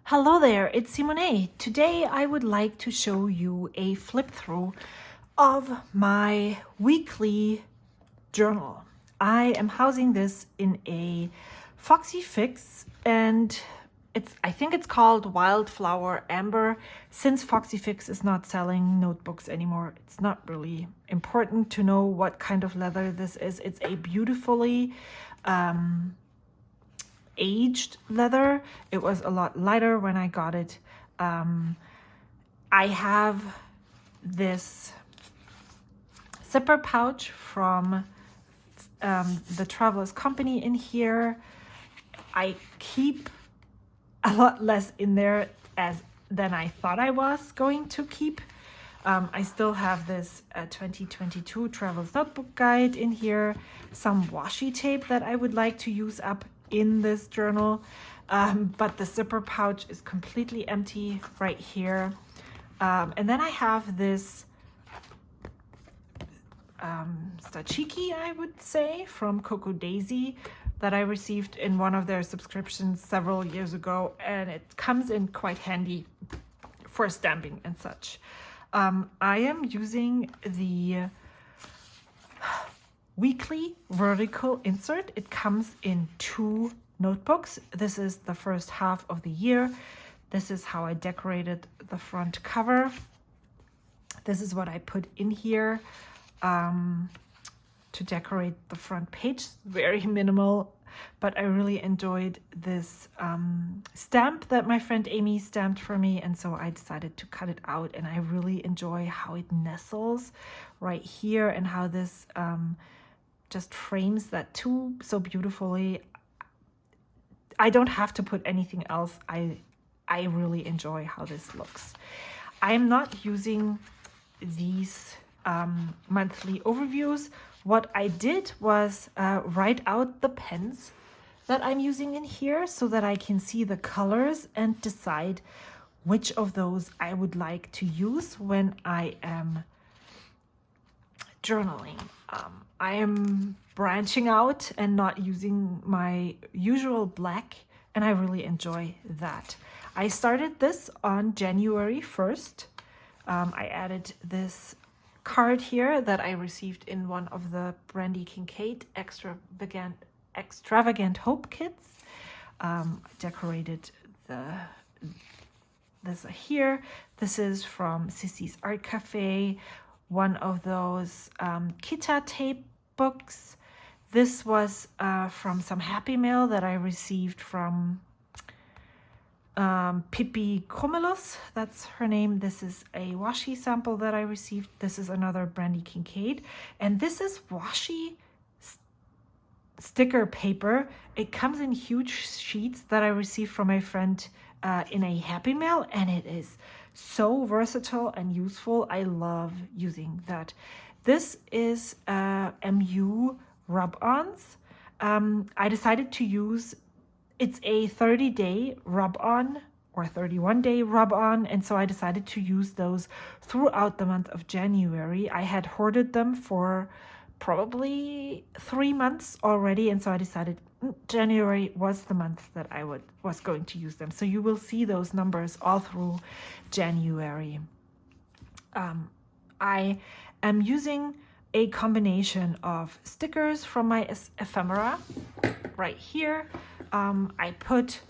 Hello there, it's Simone. Today I would like to show you a flip through of my weekly journal. I am housing this in a Foxy Fix and I think it's called Wildflower Amber. Since Foxy Fix is not selling notebooks anymore, it's not really important to know what kind of leather this is. It's a beautifully aged leather. It was a lot lighter when I got it. I have this zipper pouch from the Traveler's Company in here. I keep a lot less in there than I thought I was going to keep. I still have this 2022 Travel's Notebook Guide in here, some washi tape that I would like to use up in this journal, but the zipper pouch is completely empty right here. And then I have this Stachiki, I would say, from Coco Daisy that I received in one of their subscriptions several years ago, and it comes in quite handy for stamping and such. I am using the weekly vertical insert. It comes in 2 notebooks. This is the first half of the year. This is how I decorated the front cover. This is what I put in here to decorate the front page. Very minimal, but I really enjoyed this stamp that my friend Amy stamped for me, and so I decided to cut it out, and I really enjoy how it nestles right here and how this just frames that tube so beautifully. I don't have to put anything else. I really enjoy how this looks. I am not using these monthly overviews. What I did was write out the pens that I'm using in here so that I can see the colors and decide which of those I would like to use when I am journaling. I am branching out and not using my usual black, and I really enjoy that. I started this on January 1st. I added this card here that I received in one of the Brandy Kincaid Extravagant Hope kits. Decorated this here. This is from Sissy's Art Cafe, one of those Kita tape books. This was from some Happy Mail that I received from Pippi Comelus, that's her name. This is a washi sample that I received. This is another Brandy Kincaid, and this is washi sticker paper. It comes in huge sheets that I received from my friend in a Happy Mail, and it is so versatile and useful. I love using that. This is MU rub-ons. I decided to use, it's a 30-day rub-on or 31-day rub-on, and so I decided to use those throughout the month of January. I had hoarded them for probably 3 months already, and so I decided January was the month that I was going to use them. So you will see those numbers all through January. I am using a combination of stickers from my ephemera right here. I put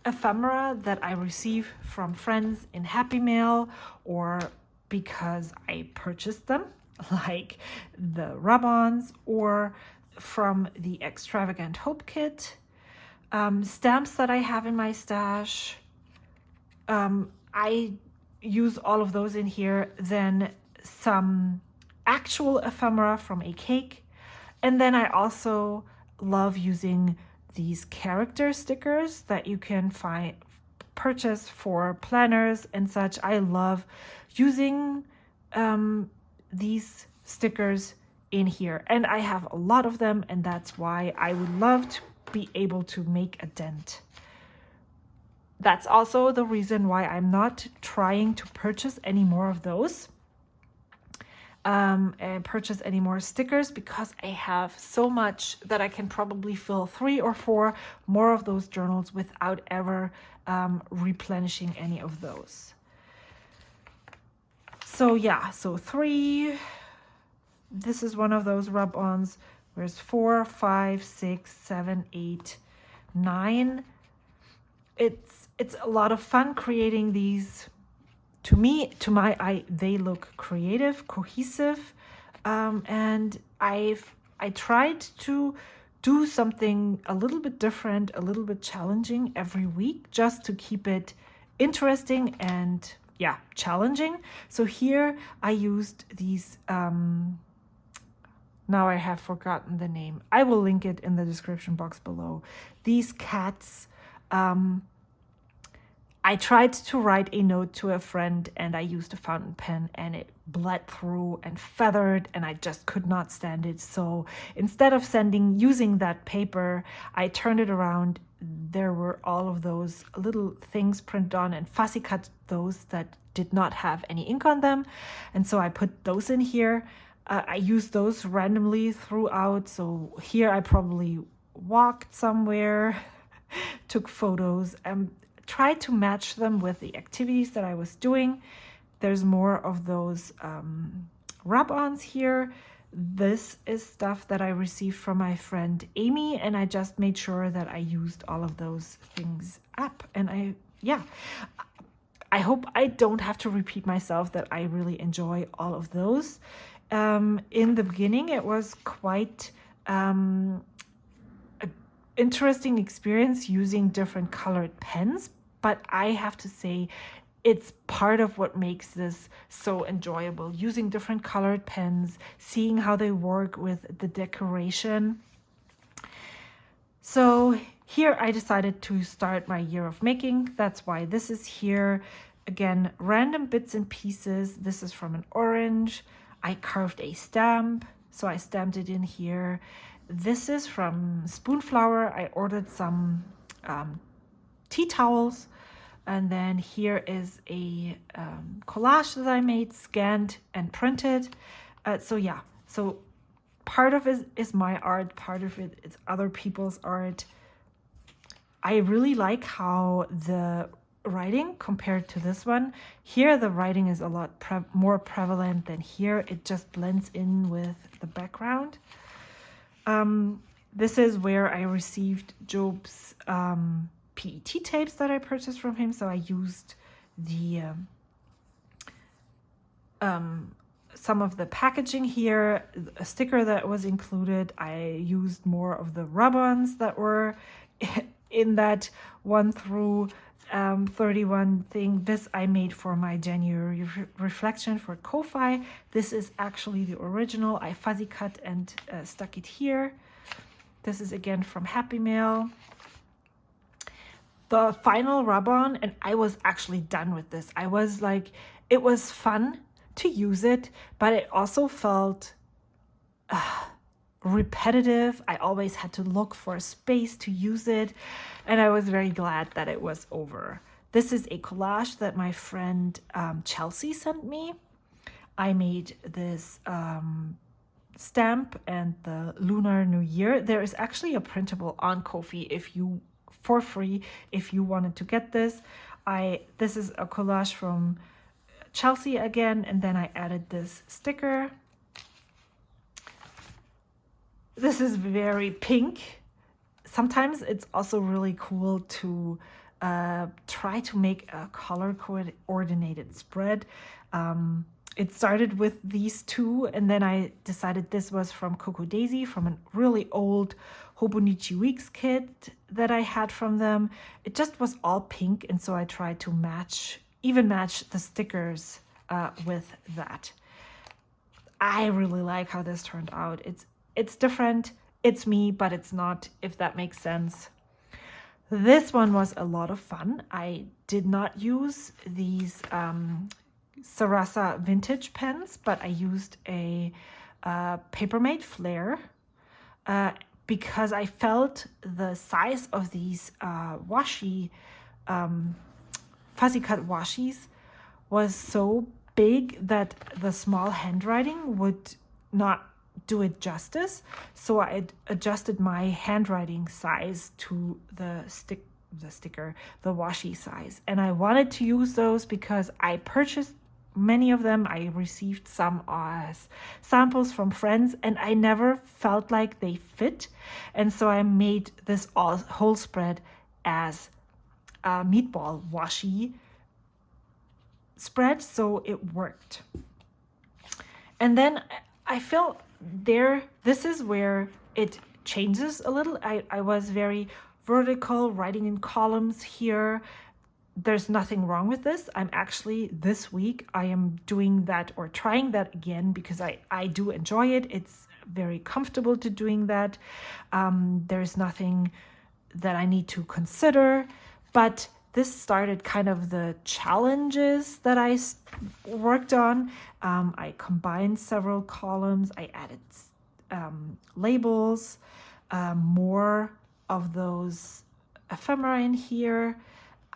ephemera that I receive from friends in Happy Mail or because I purchased them, like the rub-ons, or from the Extravagant Hope kit. Stamps that I have in my stash. I use all of those in here. Then some actual ephemera from a cake. And then I love using these character stickers that you can purchase for planners and such. I love using these stickers in here, and I have a lot of them, and that's why I would love to be able to make a dent. That's also the reason why I'm not trying to purchase any more of those. and purchase any more stickers because I have so much that I can probably fill 3 or 4 more of those journals without ever replenishing any of those. So yeah, so 3, this is one of those rub-ons. There's 4, 5, 6, 7, 8, 9. It's a lot of fun creating these. To me, to my eye, they look creative, cohesive, and I tried to do something a little bit different, a little bit challenging every week, just to keep it interesting and yeah, challenging. So here I used these. Now I have forgotten the name. I will link it in the description box below. These cats. I tried to write a note to a friend and I used a fountain pen and it bled through and feathered and I just could not stand it. So instead of using that paper, I turned it around. There were all of those little things printed on and fussy cut those that did not have any ink on them. And so I put those in here. I used those randomly throughout. So here I probably walked somewhere, took photos, and tried to match them with the activities that I was doing. There's more of those rub-ons here. This is stuff that I received from my friend Amy, and I just made sure that I used all of those things up. And I hope I don't have to repeat myself, that I really enjoy all of those. In the beginning, it was quite interesting experience using different colored pens, but I have to say it's part of what makes this so enjoyable, using different colored pens, seeing how they work with the decoration. So here I decided to start my year of making. That's why this is here. Again, random bits and pieces. This is from an orange. I carved a stamp, so I stamped it in here. This is from Spoonflower. I ordered some tea towels. And then here is a collage that I made, scanned and printed. So yeah, so part of it is my art, part of it is other people's art. I really like how the writing compared to this one. Here the writing is a lot more prevalent than here. It just blends in with the background. This is where I received Job's PET tapes that I purchased from him. So I used the some of the packaging here, a sticker that was included. I used more of the rub-ons that were in that 1 through 31 thing. This I made for my January reflection for Ko-Fi. This is actually the original. I fuzzy cut and stuck it here. This is again from Happy Mail. The final rub-on, and I was actually done with this. I was like, it was fun to use it, but it also felt repetitive. I always had to look for a space to use it, and I was very glad that it was over. This is a collage that my friend Chelsea sent me. I made this stamp and the Lunar New Year. There is actually a printable on Ko-fi for free if you wanted to get this. This is a collage from Chelsea again, and then I added this sticker. This is very pink. Sometimes it's also really cool to try to make a color coordinated spread. It started with these two, and then I decided this was from Coco Daisy, from a really old Hobonichi Weeks kit that I had from them. It just was all pink, and so I tried to match the stickers with that. I really like how this turned out. It's different, it's me, but it's not, if that makes sense. This one was a lot of fun. I did not use these Sarasa vintage pens, but I used a Papermate Flare because I felt the size of these washi, fuzzy cut washies was so big that the small handwriting would not do it justice. So I adjusted my handwriting size to the sticker, the washi size. And I wanted to use those because I purchased many of them. I received some as samples from friends, and I never felt like they fit. And so I made this whole spread as a meatball washi spread, so it worked. And then I feel this is where it changes a little. I was very vertical, writing in columns here. There's nothing wrong with this. I'm actually, this week, I am doing that or trying that again because I do enjoy it. It's very comfortable to doing that. There's nothing that I need to consider, but this started kind of the challenges that I worked on. I combined several columns. I added labels, more of those ephemera in here.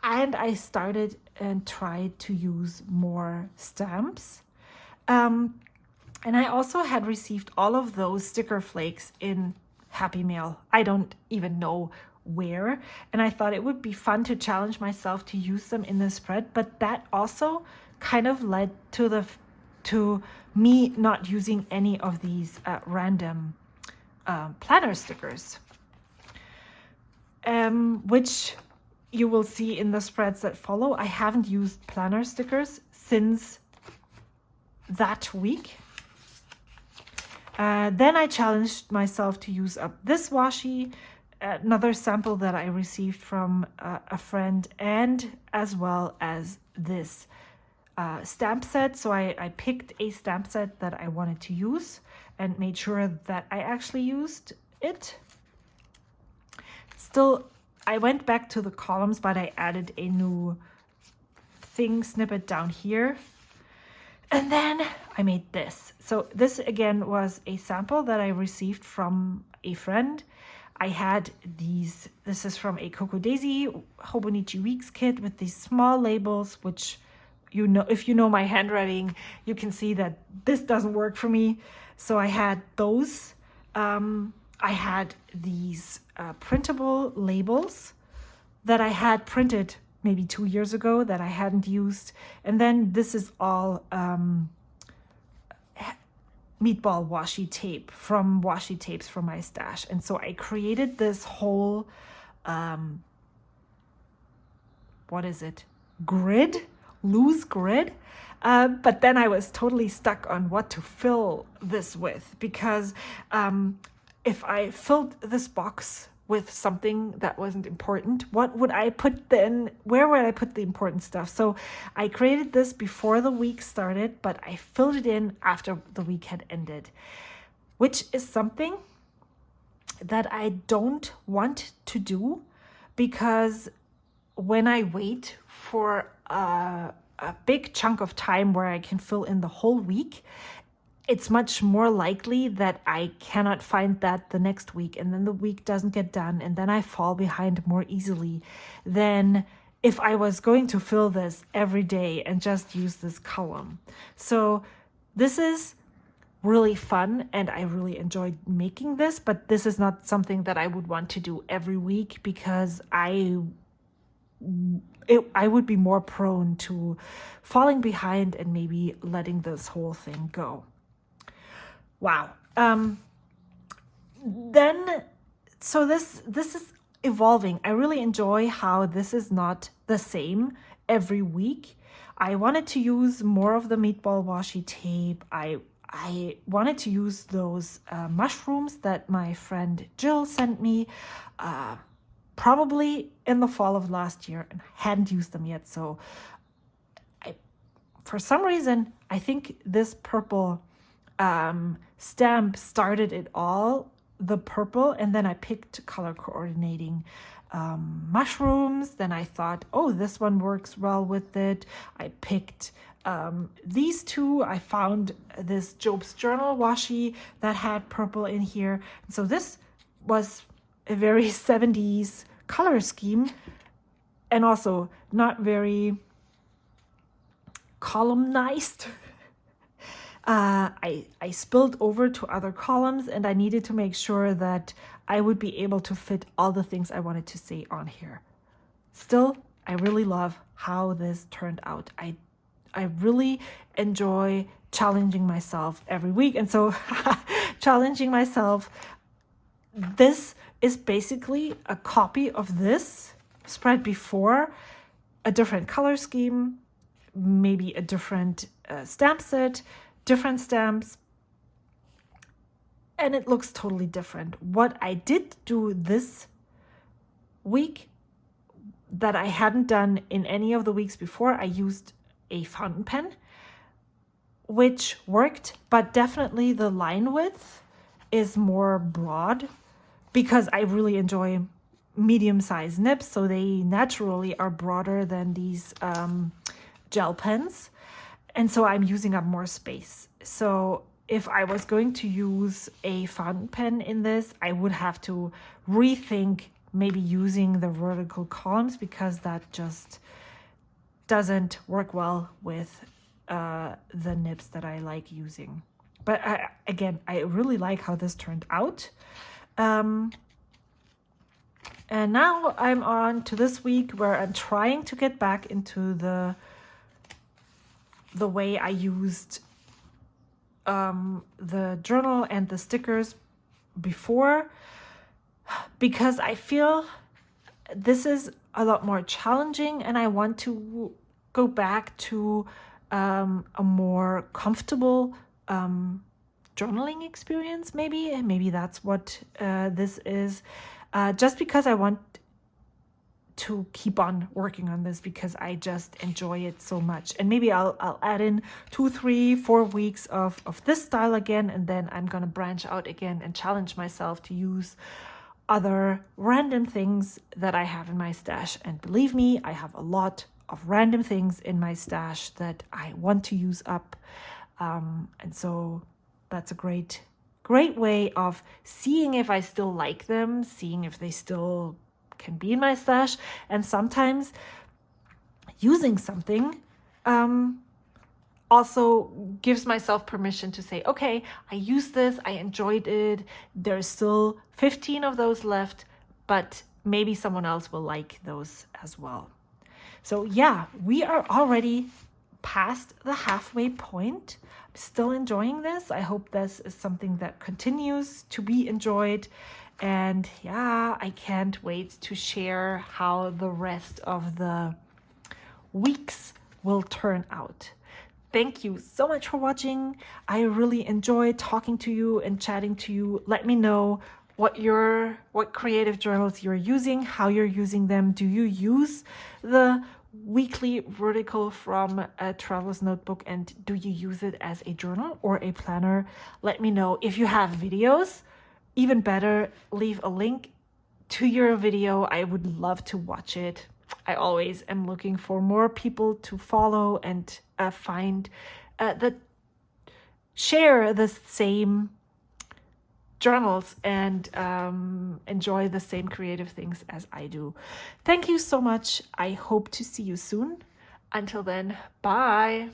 And I started and tried to use more stamps. And I also had received all of those sticker flakes in Happy Mail. I don't even know where. And I thought it would be fun to challenge myself to use them in the spread. But that also kind of led to me not using any of these random planner stickers, which you will see in the spreads that follow. I haven't used planner stickers since that week. Then I challenged myself to use up this washi, another sample that I received from a friend, and as well as this stamp set. So I picked a stamp set that I wanted to use and made sure that I actually used it. Still, I went back to the columns, but I added a new snippet down here. And then I made this. So this again was a sample that I received from a friend. I had these, this is from a Coco Daisy Hobonichi Weeks kit with these small labels, which, you know, if you know my handwriting, you can see that this doesn't work for me. So I had those. I had these printable labels that I had printed maybe 2 years ago that I hadn't used. And then this is all meatball washi tape from washi tapes from my stash. And so I created this whole, loose grid. But then I was totally stuck on what to fill this with, because if I filled this box with something that wasn't important, what would I put then? Where would I put the important stuff? So I created this before the week started, but I filled it in after the week had ended, which is something that I don't want to do, because when I wait for a big chunk of time where I can fill in the whole week, it's much more likely that I cannot find that the next week, and then the week doesn't get done, and then I fall behind more easily than if I was going to fill this every day and just use this column. So this is really fun, and I really enjoyed making this, but this is not something that I would want to do every week, because I would be more prone to falling behind and maybe letting this whole thing go. Wow. So this is evolving. I really enjoy how this is not the same every week. I wanted to use more of the meatball washi tape. I wanted to use those mushrooms that my friend Jill sent me, probably in the fall of last year, and hadn't used them yet. So for some reason, I think this purple stamp started it all, the purple, and then I picked color coordinating mushrooms. Then I thought, oh, this one works well with it. I picked these two. I found this Job's Journal washi that had purple in here. So this was a very 70s color scheme, and also not very columnized. I spilled over to other columns, and I needed to make sure that I would be able to fit all the things I wanted to say on here. Still, I really love how this turned out. I really enjoy challenging myself every week. And so challenging myself, this is basically a copy of this spread before, a different color scheme, maybe a different stamp set, different stamps, and it looks totally different. What I did do this week that I hadn't done in any of the weeks before, I used a fountain pen, which worked, but definitely the line width is more broad because I really enjoy medium-sized nibs, so they naturally are broader than these gel pens. And so I'm using up more space. So if I was going to use a fountain pen in this, I would have to rethink maybe using the vertical columns, because that just doesn't work well with the nibs that I like using. But again, I really like how this turned out. And now I'm on to this week where I'm trying to get back into the way I used the journal and the stickers before, because I feel this is a lot more challenging, and I want to go back to a more comfortable journaling experience, maybe that's what this is, just because I want to keep on working on this, because I just enjoy it so much. And maybe I'll add in 2, 3, 4 weeks of this style again, and then I'm gonna branch out again and challenge myself to use other random things that I have in my stash. And believe me, I have a lot of random things in my stash that I want to use up, and so that's a great way of seeing if I still like them, seeing if they still can be in my stash, and sometimes using something also gives myself permission to say, okay, I used this, I enjoyed it, there's still 15 of those left, but maybe someone else will like those as well. So yeah, we are already past the halfway point. I'm still enjoying this. I hope this is something that continues to be enjoyed. And yeah, I can't wait to share how the rest of the weeks will turn out. Thank you so much for watching. I really enjoyed talking to you and chatting to you. Let me know what creative journals you're using, how you're using them. Do you use the weekly vertical from a traveler's notebook, and do you use it as a journal or a planner? Let me know. If you have videos, even better, leave a link to your video. I would love to watch it. I always am looking for more people to follow and find that share the same journals and enjoy the same creative things as I do. Thank you so much. I hope to see you soon. Until then, bye.